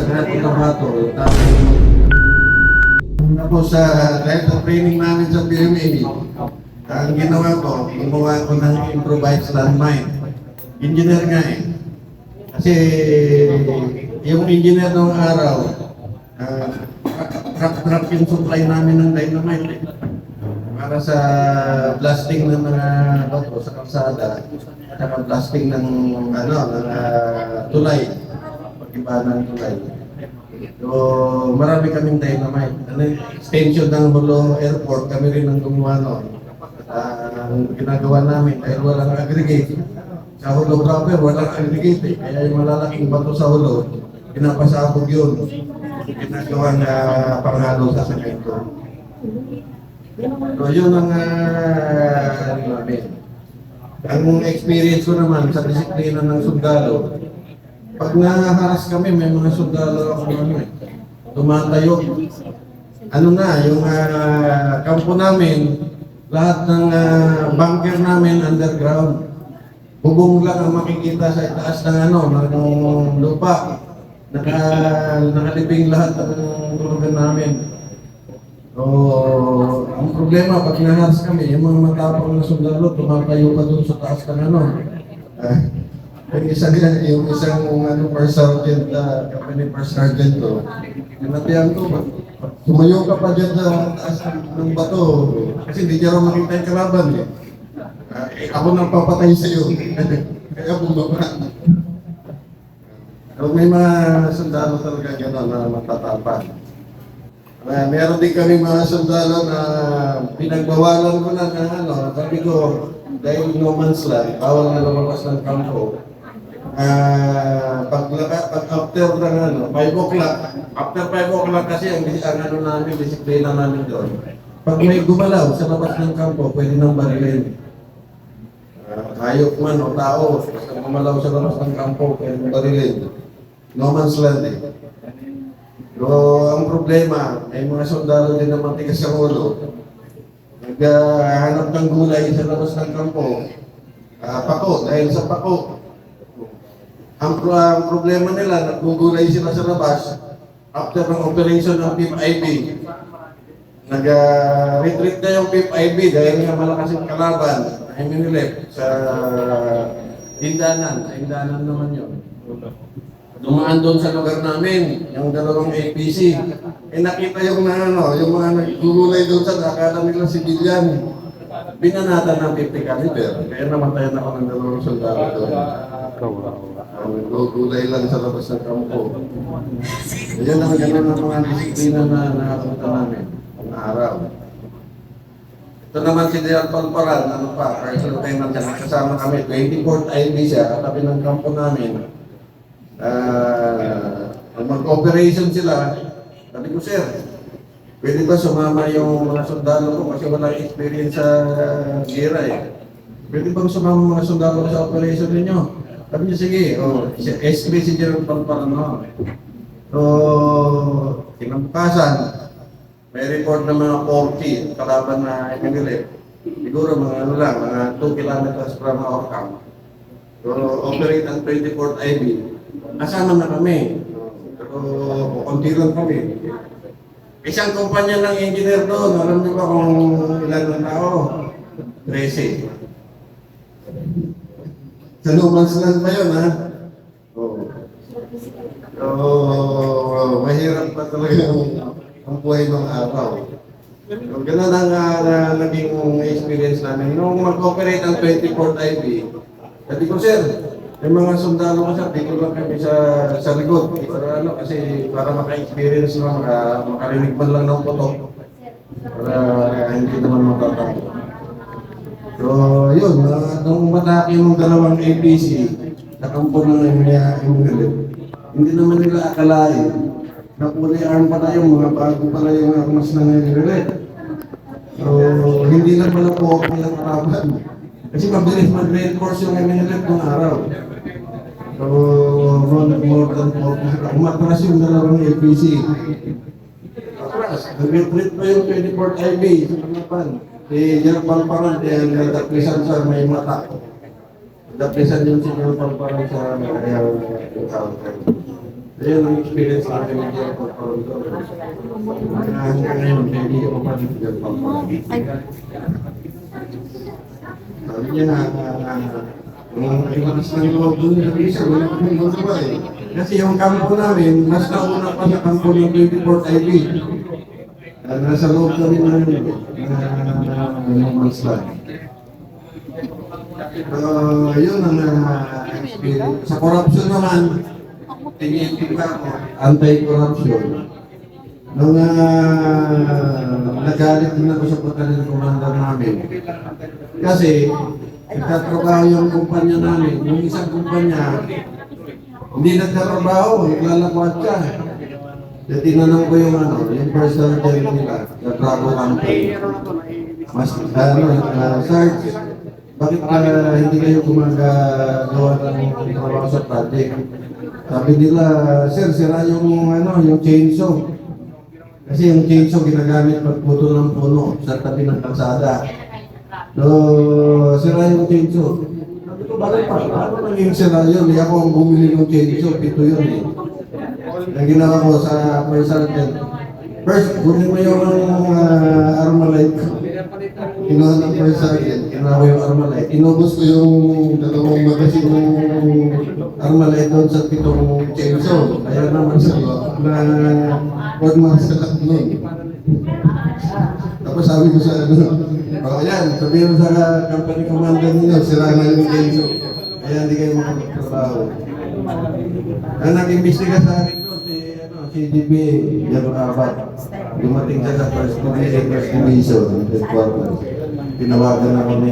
Sa Cotabato, tapos dahil sa training namin sa PMA, ang ginawa ko, gumawa ko ng improvised landmine. Engineer nga eh. Kasi yung engineer ng araw, truck yung supply namin ng dynamite eh. Para sa blasting ng mga bato sa kalsada, at blasting ng tulay, pag-iba ng tulay. So, marami kaming dynamite. Extension ng Holo Airport, kami rin ang gumawa noon. Ang ginagawa namin, dahil walang aggregate. Sa Holo proper, walang aggregate eh. Kaya yung malalaking bato sa Holo, pinapasabog yun. Ginagawa na panghalo sa semento. So, yun ang namin. Ang experience ko naman sa disiplina ng sundalo, pag naharas kami, may mga sundalo ako tumatayo. Ano na, yung kampo namin, lahat ng bunker namin underground. Bubong lang ang makikita sa itaas ng ng lupa. Nakalibing lahat ng tulugan namin. So, ang problema, pag naharas kami, yung mga matapang na sundalo, tumatayo pa doon sa taas ng yung isang first sergeant, company first sergeant ko, nanabihan ko, tumayo ka pa dyan sa taas ng bato, kasi hindi niya raw makita yung kalaban eh. Ako nang papatay sa iyo. Kaya bumaba. So, may mga sundalo talaga gano'n na matatapang. Meron din kami mga sundalo na pinagbawalan ko na sabi ko, dahil no man's land, bawal na lumabas ng kampo. Pag after ng 5 o'clock, after 5 o'clock kasi ang namin, disiplina namin doon. Pag may gumalaw sa labas ng kampo, pwede nang barilin. Hayop man o tao, basta gumalaw sa labas ng kampo, pwede nang barilin. No man's land eh. So, ang problema, may mga sundalo din na matigas sa ulo. Naghahanap ng gulay sa labas ng kampo. Pako, dahil sa pako. Ang problema nila, naggugulay sila sa labas after ng operation ng PIP-IB. Nag-retreat na yung PIP-IB dahil nga malakas yung kalaban. I mean, sa Indanan. Sa Indanan naman yun. Dumaan doon sa lugar namin, yung dalawang APC. Nakita yung yung mga naggugulay doon sa akala nila civilian. Binanatan ng 50 caliber. Kaya namatayan ako ng dalawang sundalo doon. Naggugulay lang sa labas ng kampo. Yan ang ganun ng mga disiplina na nakapunta namin. Ang araw. Ito naman si Deal Palparan, First Lieutenant, kasama kami, 24th IB siya, katabi ng kampo namin. Mag-operation sila, sabi ko, sir, pwede ba sumama yung mga sundalo ko kasi walang experience sa gira eh. Pwede bang sumama mga sundalo ko sa operation ninyo? Sabi niya, sige, SB si General Palparano. So, kinabukasan, may report na mga 40 kalaban na iminilip. Siguro mga mga 2 kilometers from our camp. So, operate ang 24th IB. Kasama na kami. Pero konti lang kami. Isang kumpanya ng engineer doon, alam niyo ba kung ilan ng tao? 13. Sa lumang land pa yun, ha? Mahirap pa talaga ang buhay ng araw. So, ganun ang naging experience namin. Nung mag-operate ang 24th IB, sabi ko, sir, may mga sundalo ko sa dito lang kami sa likod. Para maka-experience lang, makarinig man lang ng putok. Para hindi naman matatakot. So, yun, nung matake yung dalawang APC, sa kampo ng Emirate, hindi naman nila akalain na fully armed pala yung mga bago pala yung armas ng Emirate. So, hindi lang pala po nilang karaban. Kasi mabilis mag-reinforce yung Emirate ng araw. So, more than 40. Umatras yung dalawang APC. Atras, nag-retreat pa yung 24th IB sa Panapan. Si General Palparan, nagdaplisan sa may mata. Nagdaplisan yung si General Palparan sa encounter. Ayun ang experience natin ng Jeff Porto. Hanggang ngayon, hindi ko pa rin Jeff Porto. Sabi niya, kung iwanas ng loob doon, wala ko nang magawa eh. Kasi yung kampo namin, mas nauna pa sa kampo ng 24th IB. Nasa loob kami ng months lang. Yun ang experience. Sa corruption naman, tinitin pa ako, anti-corruption. Nung nagalit din ako sa batalyon commander namin. Kasi, nagtatrabaho yung kumpanya namin. Yung isang kumpanya, hindi nagtatrabaho, naglalakwat siya. Kaya tinanong ko yung yung personal demo nila, na travel company. Mas, Sarge, bakit hindi kayo gumagawa ng trabaho sa project? Sabi nila, sir, sira yung chainsaw. Kasi yung chainsaw ginagamit pagputo ng puno sa tabi ng kalsada. So, sira yung chainsaw. Sabi ko, bakit pa? Paano naging sira yun? Hindi ako ang bumili ng chainsaw, pito yun eh. Ang ginawa ko sa first sergeant, first, kunin mo yung Armalite. Kinuha ng first sergeant, kinuha ko yung Armalite. Inubos ko yung dalawang magasin ng Armalite doon sa pitong chainsaw. Kaya naman sa na 1 month sa nun. Tapos sabi ko sa yan, sabihin mo sa company commander ninyo, sira na yung chainsaw. Kaya hindi kayo makapagtrabaho. Ang nag-imbestiga sa akin doon, si DBA, Jaro Abat. Dumating siya sa first division, headquarters. Tinawagan ako ni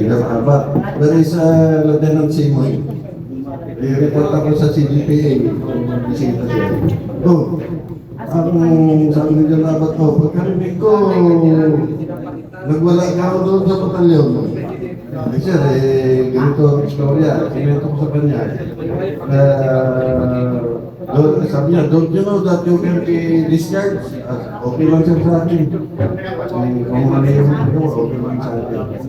Jaro Abat. There is Lieutenant Simoy. I-report ako sa CGPA. Bisita siya. Ang sabi ni Jaro Abat ko, pagkarinig ko, nagwala ka ako doon sa batalyon. Sir, ganito ang istorya. Sinento ko sa kanya. Sabi niya, don't you know that you can be discharged? Okay lang siya sa akin. Kung ano yung okay lang sa akin.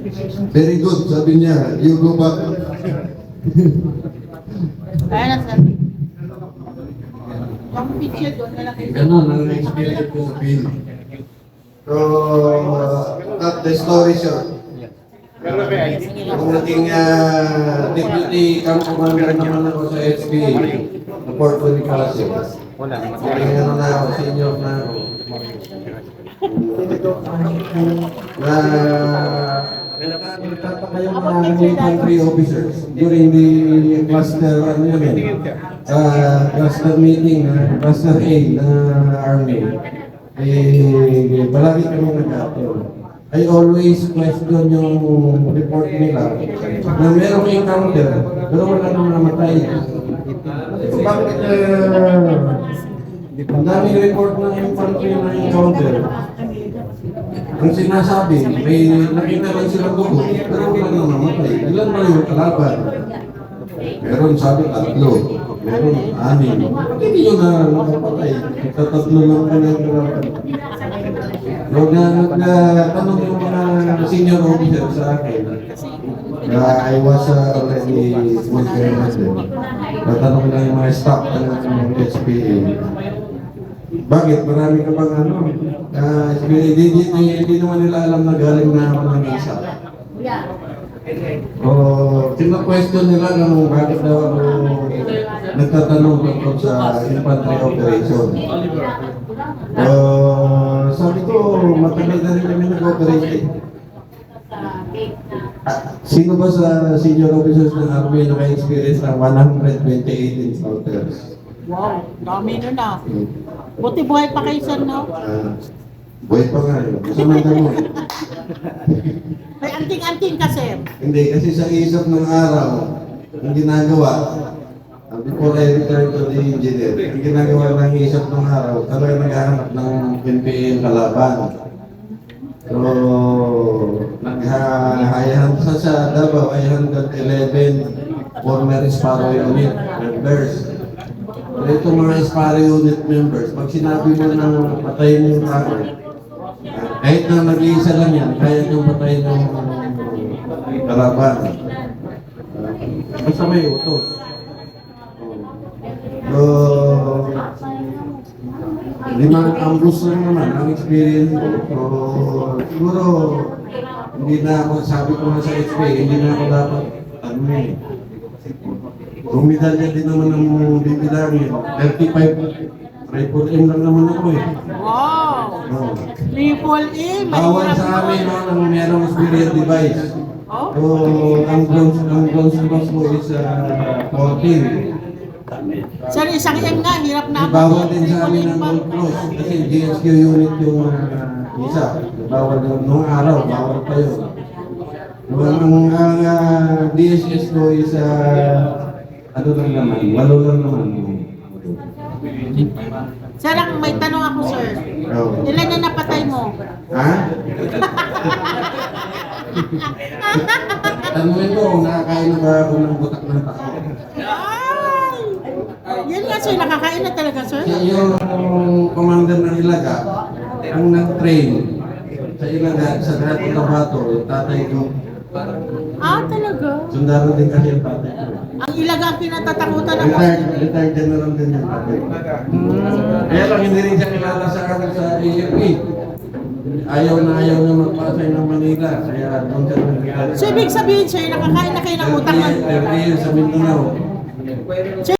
Very good, sabi niya. You go back. Kaya na sir. Ang picture doon na lang. Ganon ang experience ko sa field. So, cut the story short. Kung naging deputy camp commander naman ako sa SPA, sa Port Bonifacio. Naging na ako, senior na ako. Nagtataka yung mga infantry officers during the cluster, cluster meeting, cluster A na Army. Palagi kami nagkataon. I always question yung report nila na merong encounter pero wala nang namatay. Bakit ang daming report ng infantry na encounter? Ang sinasabi, may nakita lang silang dugo pero wala nang namatay. Ilan ba yung kalaban? Meron sabi 3, meron 6. Hindi nyo na nakapatay. Tatlo lang po na yung kalaban. Nagtanong yung mga senior officer sa akin, I was already with them. Natanong lang yung mga staff ng SPA. Bakit? Marami ka bang SPA? Hindi naman nila alam na galing na ako ng isa. Tina-question nila kung bakit daw ako nagtatanong tungkol sa infantry operation. Sabi ko, matagal na rin kami nag-operate. Sino ba sa senior officers ng Army na naka-experience ng 128 encounters? Wow, dami nun ah. Buti buhay pa kayo sir, no? Buhay pa nga yun. Kasama ka mo. May anting-anting ka sir. Hindi, kasi sa isap ng araw, ang ginagawa, before I return to the engineer, ang ginagawa ng isap ng araw, talaga naghahanap ng NPA kalaban. So, naghahayahan sa Davao, ay 111 former Sparrow unit members. Pero itong mga Sparrow unit members, pag sinabi mo na patayin yung tao, kahit na nag-iisa lang yan, kaya niyong patayin yung kalaban. Basta may utos. So, ang gusto naman, ang experience ko. So, siguro, hindi na ako, sabi ko na sa HPA, hindi na ako dapat, kung medalya din naman ang bibilangin, 35, triple M lang naman ako eh. Wow! No. Triple A, Bawal mahirap sa amin yun. no, ng merong experience device. Oh? So, ang bronze class mo is 14. Sir, isang M nga, hirap na Bawal din sa amin ang gold cross kasi GSQ unit yung isa. Bawal nung araw, bawal pa yun. Ang DSS ko is ano lang naman, 8 lang naman. Sir, may tanong ako, sir. Oh. Ilan na napatay mo? Ha? Tanungin ko kung nakakain na ba ako ng butak ng tao. Ay! Yan nga, sir. Nakakain na talaga, sir. Yung commander ng Ilaga, ang nag-train sa Ilaga, sa Grato Tabato, yung tatay ko. Ah, talaga? Sundalo din kasi yung tatay ko. Ang ilaga ang kinatatakutan ako. Retired general din yung tatay ko. Kaya lang hindi rin siya kilala sa akin sa AFP. Ayaw na magpasay ng Manila, kaya doon siya nagkilala. So, ibig sabihin, sir, nakakain na kayo ng utang ng... 30 years sa Mindanao.